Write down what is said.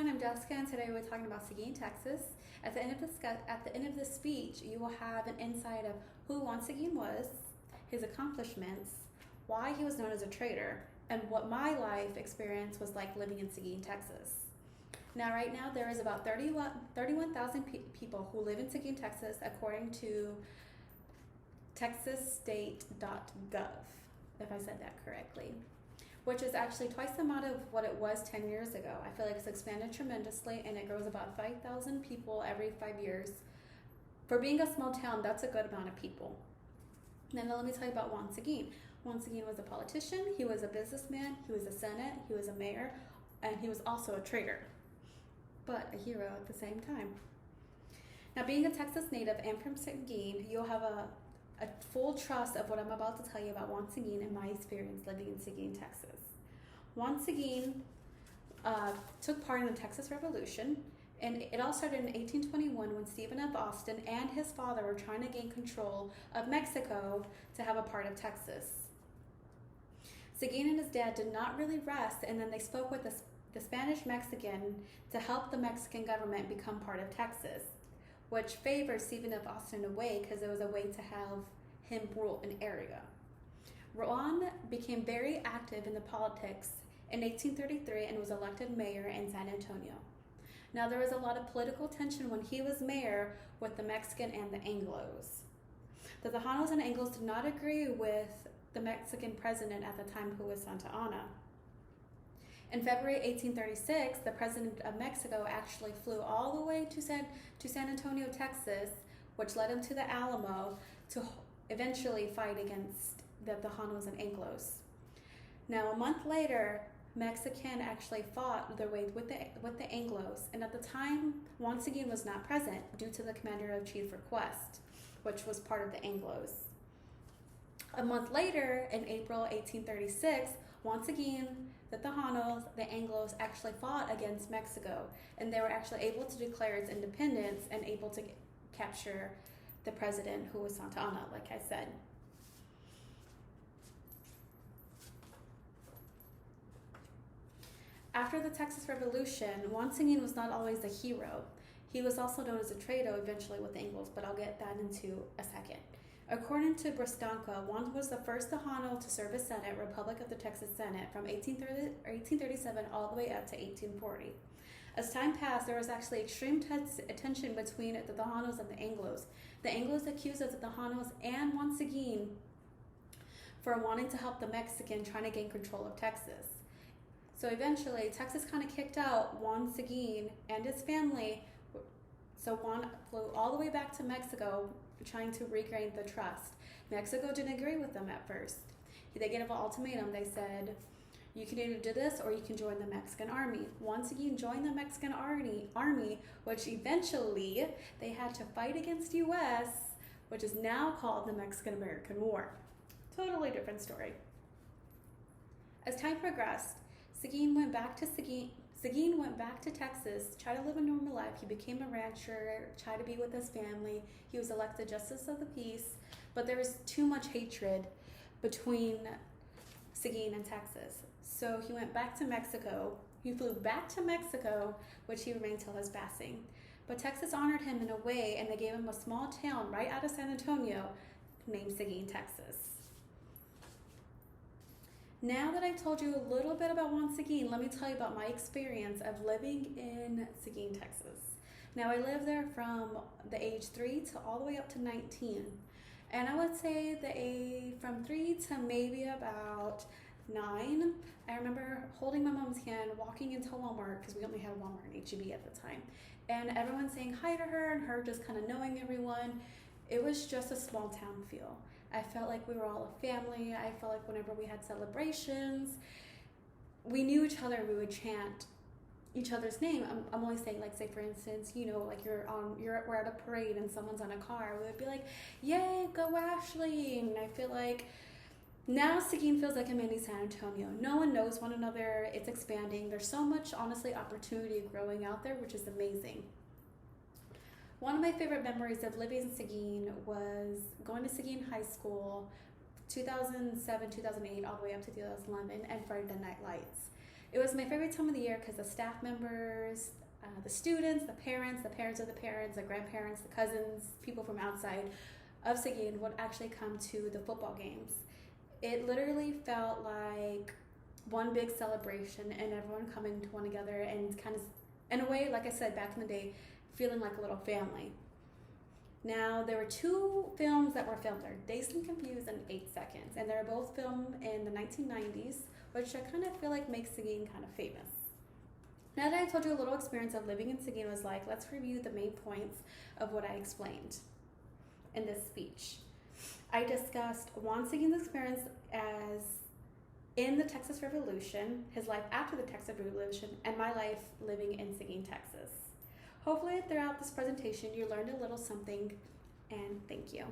everyone, I'm Jessica, and today we're talking about Seguin, Texas. At the end of this speech, you will have an insight of who Juan Seguin was, his accomplishments, why he was known as a traitor, and what my life experience was like living in Seguin, Texas. Now, right now, there is about 31,000 people who live in Seguin, Texas, according to texasstate.gov, if I said that correctly, which is actually twice the amount of what it was 10 years ago. I feel like it's expanded tremendously, and it grows about 5,000 people every 5 years. For being a small town, that's a good amount of people. Now let me tell you about Juan Seguin. Juan Seguin was a politician, he was a businessman, he was a senate, he was a mayor, and he was also a traitor, but a hero at the same time. Now, being a Texas native and from Seguin, you'll have a full trust of what I'm about to tell you about Juan Seguin and my experience living in Seguin, Texas. Juan Seguin took part in the Texas Revolution, and it all started in 1821 when Stephen F. Austin and his father were trying to gain control of Mexico to have a part of Texas. Seguin and his dad did not really rest, and then they spoke with the Spanish-Mexican to help the Mexican government become part of Texas, which favored Stephen F. Austin away because it was a way to have him rule an area. Juan became very active in the politics in 1833 and was elected mayor in San Antonio. Now, there was a lot of political tension when he was mayor with the Mexican and the Anglos. The Tejanos and Anglos did not agree with the Mexican president at the time, who was Santa Anna. In February 1836, the president of Mexico actually flew all the way to San Antonio, Texas, which led him to the Alamo to eventually fight against the Tejanos and Anglos. Now, a month later, Mexican actually fought their way with the Anglos, and at the time, Juan Seguin was not present due to the Commander-in-Chief's request, which was part of the Anglos. A month later, in April 1836, Juan Seguin, the Tejanos, the Anglos actually fought against Mexico, and they were actually able to declare its independence and able to capture the president, who was Santa Anna, like I said. After the Texas Revolution, Juan Seguin was not always a hero. He was also known as a traitor eventually with the Anglos, but I'll get that into a second. According to Bristanca, Juan was the first Tejano to serve as Senate, Republic of the Texas Senate, from 1837 all the way up to 1840. As time passed, there was actually extreme tension between the Tejanos and the Anglos. The Anglos accused the Tejanos and Juan Seguin for wanting to help the Mexican trying to gain control of Texas. So eventually, Texas kind of kicked out Juan Seguin and his family, so Juan flew all the way back to Mexico, trying to regain the trust. Mexico didn't agree with them at first. They gave an ultimatum. They said, you can either do this or you can join the Mexican army. Juan Seguin joined the Mexican army, which eventually they had to fight against U.S., which is now called the Mexican-American War. Totally different story. As time progressed, Seguin went back to Texas, tried to live a normal life. He became a rancher, tried to be with his family. He was elected Justice of the Peace, but there was too much hatred between Seguin and Texas. So he went back to Mexico. He flew back to Mexico, which he remained till his passing. But Texas honored him in a way, and they gave him a small town right out of San Antonio named Seguin, Texas. Now that I've told you a little bit about Juan Seguin, let me tell you about my experience of living in Seguin, Texas. Now, I lived there from the age 3 to all the way up to 19. And I would say from 3 to maybe about 9, I remember holding my mom's hand, walking into Walmart, because we only had Walmart and H-E-B at the time, and everyone saying hi to her, and her just kind of knowing everyone. It was just a small town feel. I felt like we were all a family. I felt like whenever we had celebrations, we knew each other. We would chant each other's name. I'm only saying, like, say for instance, like we're at a parade and someone's on a car. We would be like, "Yay, go Ashley!" And I feel like now Seguin feels like a mini San Antonio. No one knows one another. It's expanding. There's so much, honestly, opportunity growing out there, which is amazing. One of my favorite memories of living in Seguin was going to Seguin High School, 2007, 2008, all the way up to 2011, and Friday Night Lights. It was my favorite time of the year because the staff members, the students, the parents of the parents, the grandparents, the cousins, people from outside of Seguin would actually come to the football games. It literally felt like one big celebration and everyone coming to one together and kind of, in a way, like I said, back in the day, feeling like a little family. Now, there were two films that were filmed there, Dazed and Confused and 8 Seconds, and they were both filmed in the 1990s, which I kind of feel like makes Seguin kind of famous. Now that I told you a little experience of living in Seguin was like, let's review the main points of what I explained in this speech. I discussed Juan Seguin's experience as in the Texas Revolution, his life after the Texas Revolution, and my life living in Seguin, Texas. Hopefully throughout this presentation you learned a little something, and thank you.